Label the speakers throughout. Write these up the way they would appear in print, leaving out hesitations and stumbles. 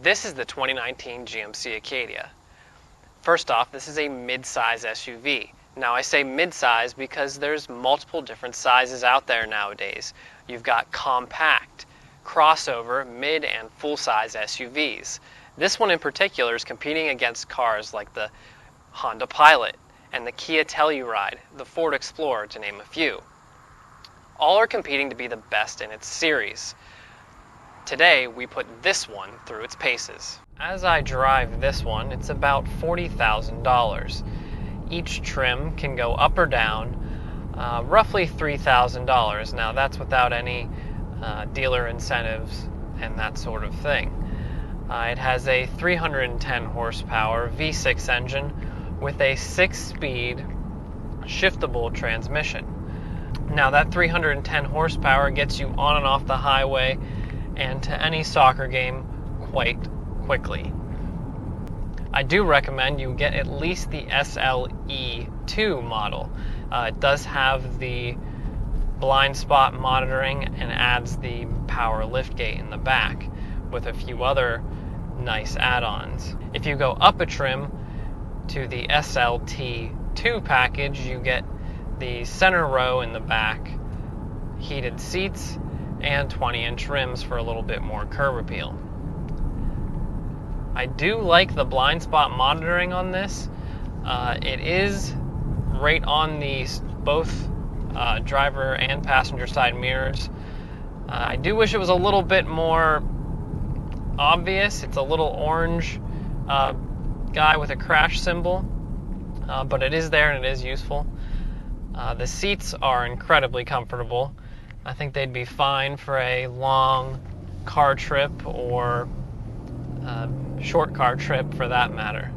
Speaker 1: This is the 2019 GMC Acadia. First off, this is a mid-size SUV. Now I say mid-size because there's multiple different sizes out there nowadays. You've got compact, crossover, mid and full-size SUVs. This one in particular is competing against cars like the Honda Pilot and the Kia Telluride, the Ford Explorer, to name a few. All are competing to be the best in its series. Today, we put this one through its paces. As I drive this one, it's about $40,000. Each trim can go up or down, roughly $3,000. Now that's without any dealer incentives and that sort of thing. It has a 310 horsepower V6 engine with a 6-speed shiftable transmission. Now that 310 horsepower gets you on and off the highway and to any soccer game quite quickly. I do recommend you get at least the SLE2 model. It does have the blind spot monitoring and adds the power liftgate in the back with a few other nice add-ons. If you go up a trim to the SLT2 package, you get the center row in the back, heated seats, and 20-inch rims for a little bit more curb appeal. I do like the blind spot monitoring on this. It is right on the both driver and passenger side mirrors. I do wish it was a little bit more obvious. It's a little orange guy with a crash symbol, but it is there and it is useful. The seats are incredibly comfortable. I think they'd be fine for a long car trip or short car trip for that matter.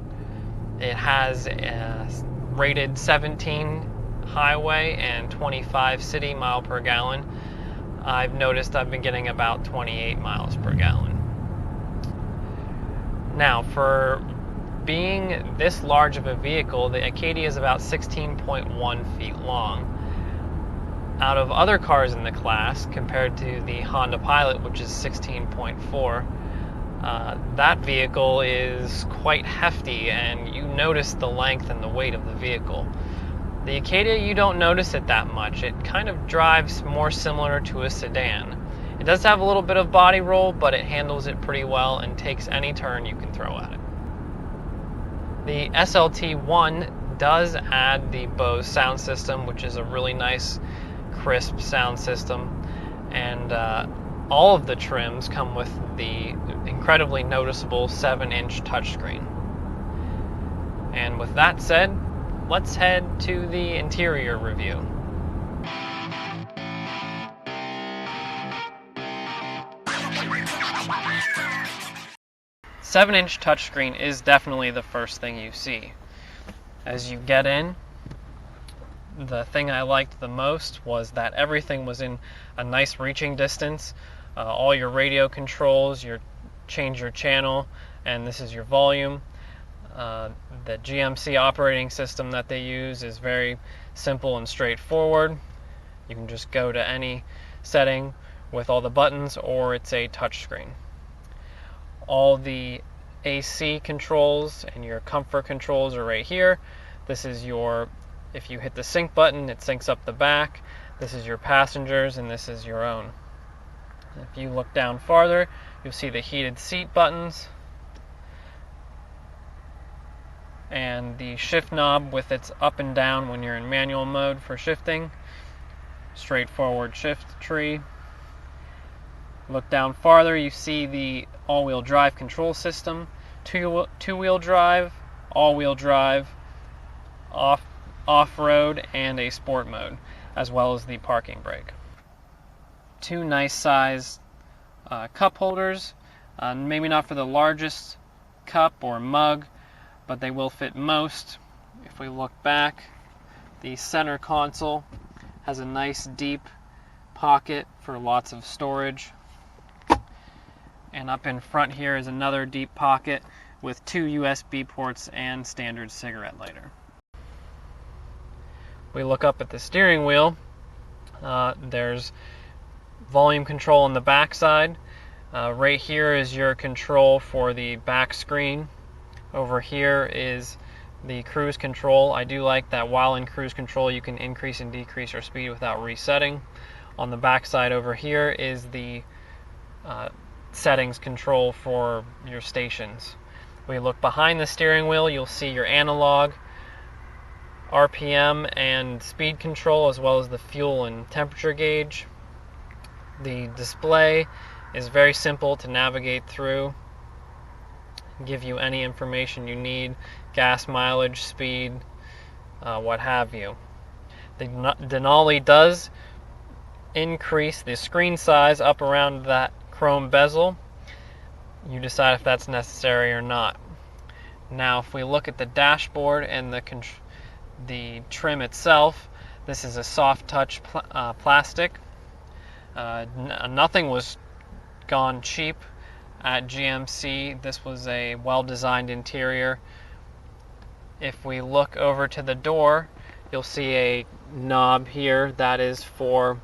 Speaker 1: It has rated 17 highway and 25 city mile per gallon. I've noticed I've been getting about 28 miles per gallon. Now, for being this large of a vehicle, the Acadia is about 16.1 feet long. Out of other cars in the class, compared to the Honda Pilot, which is 16.4, that vehicle is quite hefty, and you notice the length and the weight of the vehicle. The Acadia, you don't notice it that much. It kind of drives more similar to a sedan. It does have a little bit of body roll, but it handles it pretty well and takes any turn you can throw at it. The SLT1 does add the Bose sound system, which is a really nice, crisp sound system, and all of the trims come with the incredibly noticeable 7-inch touchscreen. And with that said, let's head to the interior review. The 7-inch touchscreen is definitely the first thing you see. As you get in, the thing I liked the most was that everything was in a nice reaching distance. All your radio controls, change your channel, and this is your volume. The GMC operating system that they use is very simple and straightforward. You can just go to any setting with all the buttons, or it's a touchscreen. All the AC controls and your comfort controls are right here. This is if you hit the sync button, it syncs up the back. This is your passengers, and this is your own. If you look down farther, you'll see the heated seat buttons and the shift knob with its up and down when you're in manual mode for shifting. Straightforward shift tree. Look down farther, you see the all-wheel drive control system, two-wheel drive, all-wheel drive, off-road, and a sport mode, as well as the parking brake. Two nice size cup holders, maybe not for the largest cup or mug, but they will fit most. If we look back, the center console has a nice deep pocket for lots of storage. And up in front here is another deep pocket with 2 USB ports and standard cigarette lighter. We look up at the steering wheel. There's volume control on the back side. Right here is your control for the back screen. Over here is the cruise control. I do like that while in cruise control you can increase and decrease your speed without resetting. On the back side over here is the settings control for your stations. We look behind the steering wheel, you'll see your analog, RPM and speed control, as well as the fuel and temperature gauge. The display is very simple to navigate through, give you any information you need, gas mileage, speed, what have you. The Denali does increase the screen size up around that chrome bezel. You decide if that's necessary or not. Now if we look at the dashboard and the trim itself, this is a soft touch plastic. Nothing was gone cheap at GMC. This was a well-designed interior. If we look over to the door, you'll see a knob here that is for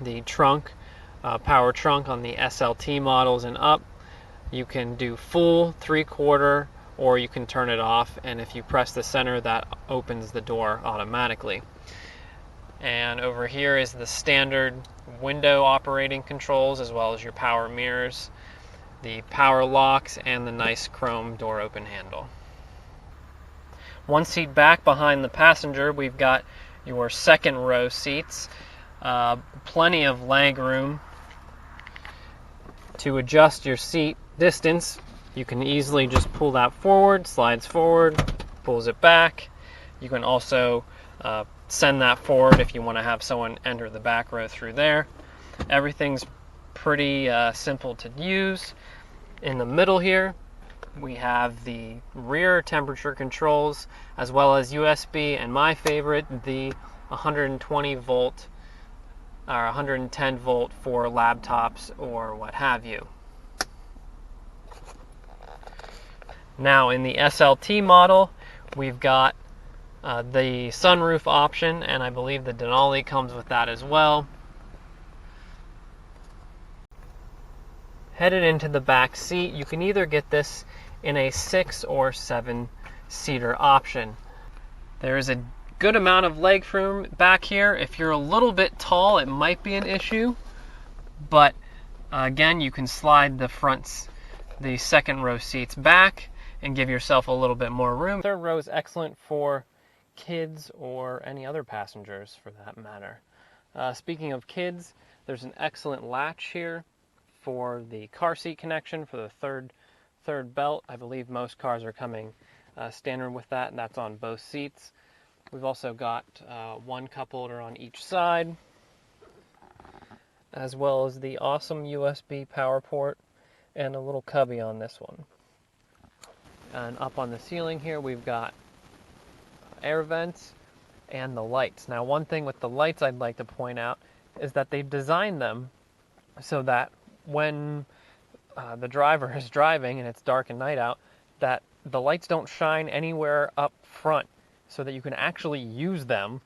Speaker 1: the trunk, power trunk on the SLT models and up. You can do full, 3/4, or you can turn it off, and if you press the center, that opens the door automatically. And over here is the standard window operating controls, as well as your power mirrors, the power locks, and the nice chrome door open handle. One seat back behind the passenger, we've got your second row seats. Plenty of leg room. To adjust your seat distance, you can easily just pull that forward, slides forward, pulls it back. You can also send that forward if you want to have someone enter the back row through there. Everything's pretty simple to use. In the middle here, we have the rear temperature controls, as well as USB, and my favorite, the 120 volt or 110 volt for laptops or what have you. Now in the SLT model, we've got the sunroof option, and I believe the Denali comes with that as well. Headed into the back seat, you can either get this in a 6 or 7 seater option. There is a good amount of leg room back here. If you're a little bit tall, it might be an issue, but again, you can slide the second row seats back and give yourself a little bit more room. Third row is excellent for kids or any other passengers for that matter. Speaking of kids, there's an excellent latch here for the car seat connection for the third belt. I believe most cars are coming standard with that, and that's on both seats. We've also got one cup holder on each side, as well as the awesome USB power port and a little cubby on this one. And up on the ceiling here, we've got air vents and the lights. Now, one thing with the lights I'd like to point out is that they've designed them so that when the driver is driving and it's dark and night out, that the lights don't shine anywhere up front, so that you can actually use them,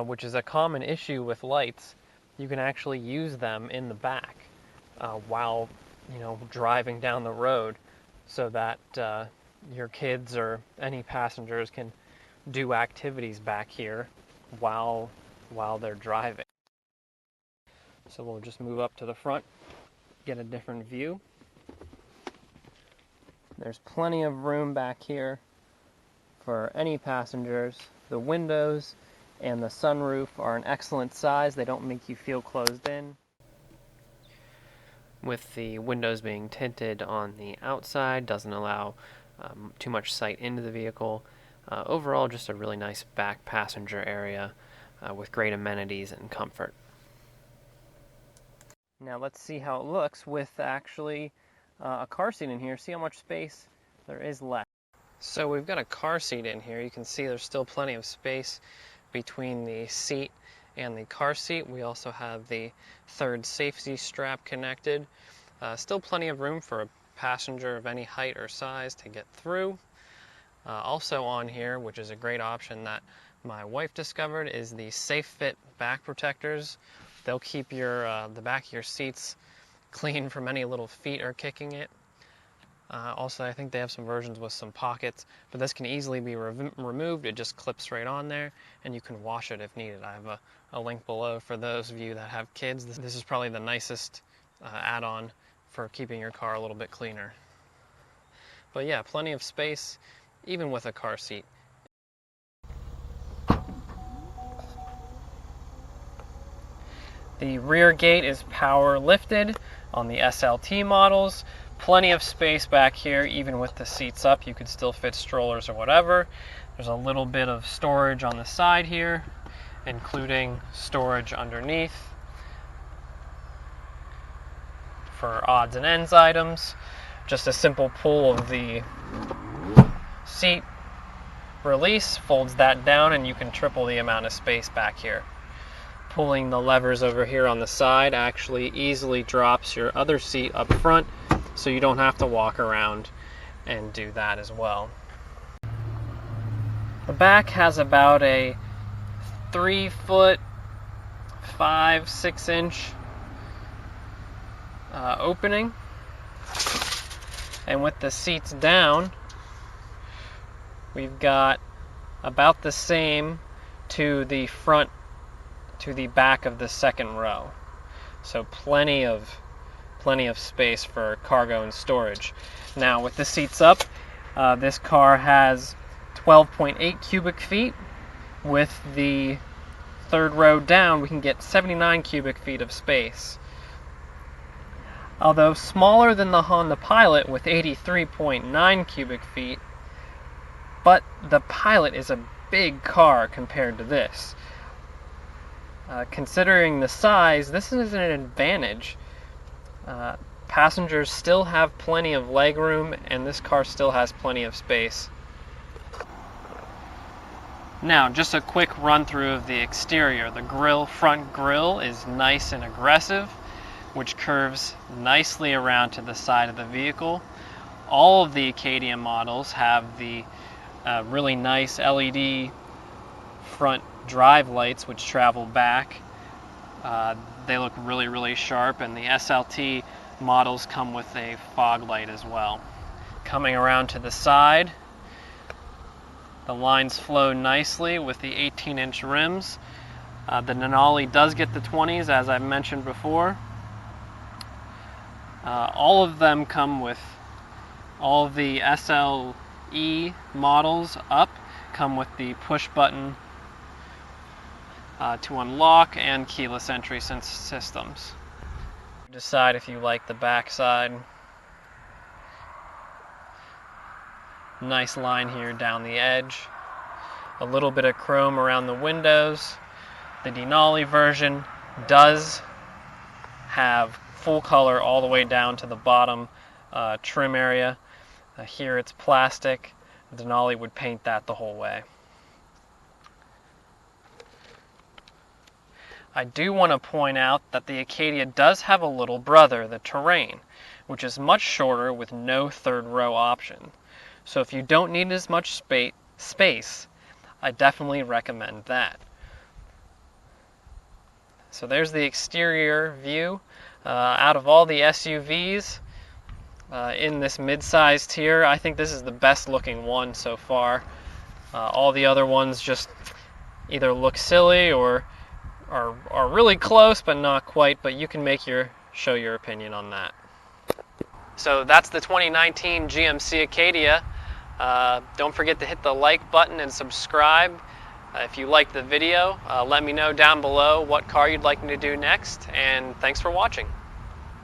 Speaker 1: which is a common issue with lights. You can actually use them in the back while driving down the road, so that your kids or any passengers can do activities back here while they're driving. So we'll just move up to the front, get a different view. There's plenty of room back here for any passengers. The windows and the sunroof are an excellent size. They don't make you feel closed in. With the windows being tinted on the outside, doesn't allow too much sight into the vehicle. Overall, just a really nice back passenger area with great amenities and comfort. Now let's see how it looks with actually a car seat in here. See how much space there is left. So we've got a car seat in here. You can see there's still plenty of space between the seat and the car seat. We also have the third safety strap connected. Still plenty of room for a passenger of any height or size to get through. Also on here, which is a great option that my wife discovered, is the Safe Fit back protectors. They'll keep the back of your seats clean from any little feet or kicking it. Also, I think they have some versions with some pockets, but this can easily be removed. It just clips right on there, and you can wash it if needed. I have a link below for those of you that have kids. This is probably the nicest add-on for keeping your car a little bit cleaner. But yeah, plenty of space, even with a car seat. The rear gate is power lifted on the SLT models. Plenty of space back here, even with the seats up. You could still fit strollers or whatever. There's a little bit of storage on the side here, including storage underneath for odds and ends items. Just a simple pull of the seat release folds that down, and you can triple the amount of space back here. Pulling the levers over here on the side actually easily drops your other seat up front, so you don't have to walk around and do that as well. The back has about a 3 foot 5-6 inch opening, and with the seats down, we've got about the same to the front to the back of the second row. So plenty of space for cargo and storage. Now with the seats up, this car has 12.8 cubic feet. With the third row down, we can get 79 cubic feet of space. Although smaller than the Honda Pilot with 83.9 cubic feet, but the Pilot is a big car compared to this. Considering the size, this is an advantage. Passengers still have plenty of legroom, and this car still has plenty of space. Now, just a quick run through of the exterior. The front grille is nice and aggressive, which curves nicely around to the side of the vehicle. All of the Acadia models have the really nice LED front drive lights which travel back. They look really sharp, and the SLT models come with a fog light as well. Coming around to the side, the lines flow nicely with the 18-inch rims. The Denali does get the 20s, as I've mentioned before. All of them come with, all of the SLE models up come with the push button to unlock and keyless entry systems. Decide if you like the back side. Nice line here down the edge. A little bit of chrome around the windows. The Denali version does have full color all the way down to the bottom trim area. Here it's plastic. Denali would paint that the whole way. I do want to point out that the Acadia does have a little brother, the Terrain, which is much shorter with no third row option. So if you don't need as much space, I definitely recommend that. So there's the exterior view. Out of all the SUVs in this mid-size tier, I think this is the best looking one so far. All the other ones just either look silly or are really close but not quite, but you can show your opinion on that. So that's the 2019 GMC Acadia. Don't forget to hit the like button and subscribe. If you liked the video, let me know down below what car you'd like me to do next, and thanks for watching.